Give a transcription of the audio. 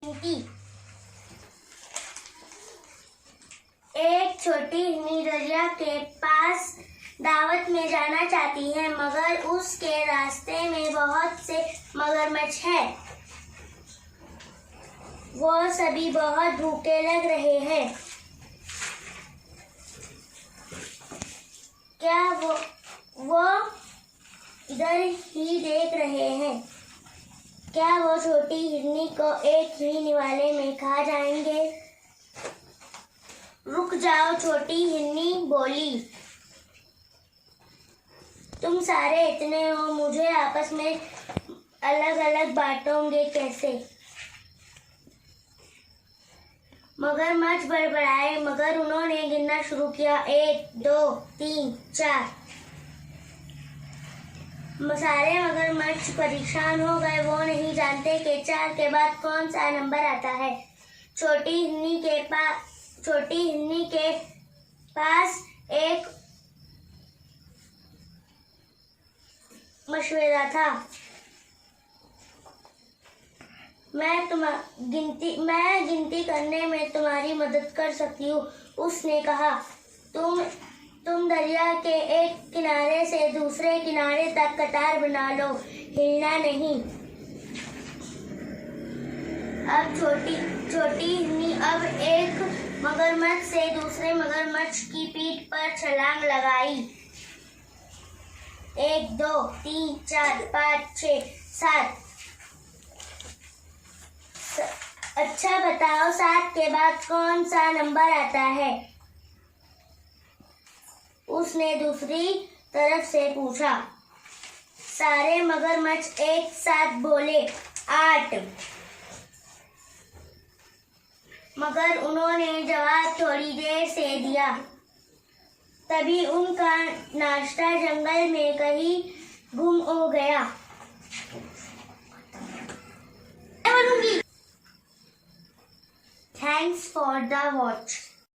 एक छोटी हिरनी दरिया के पास दावत में जाना चाहती है, मगर उसके रास्ते में बहुत से मगरमच्छ हैं। वो सभी बहुत भूखे लग रहे हैं। क्या वो इधर ही देख रहे हैं। क्या वो छोटी हिरनी को एक ही निवाले में खा जाएंगे? रुक जाओ, छोटी हिरनी बोली। तुम सारे इतने हो, मुझे आपस में अलग अलग बांटोगे कैसे? मगरमच्छ बड़बड़ाए, मगर उन्होंने गिनना शुरू किया। 1 2 3 4। सारे मगरमच्छ परेशान हो गए। वो नहीं जानते कि 4 के बाद कौन सा नंबर आता है। छोटी हिरनी के पास एक मशवरा था। मैं गिनती करने में तुम्हारी मदद कर सकती हूँ, उसने कहा। तुम दरिया के एक किनारे से दूसरे किनारे तक कतार बना लो, हिलना नहीं। अब छोटी हिरनी अब एक मगरमच्छ से दूसरे मगरमच्छ की पीठ पर छलांग लगाई। 1 2 3 4 5 6 7। अच्छा बताओ, 7 के बाद कौन सा नंबर आता है? उसने दूसरी तरफ से पूछा। सारे मगरमच्छ एक साथ बोले, 8। मगर उन्होंने जवाब थोड़ी देर से दिया। तभी उनका नाश्ता जंगल में कहीं गुम हो गया। Thanks for the watch.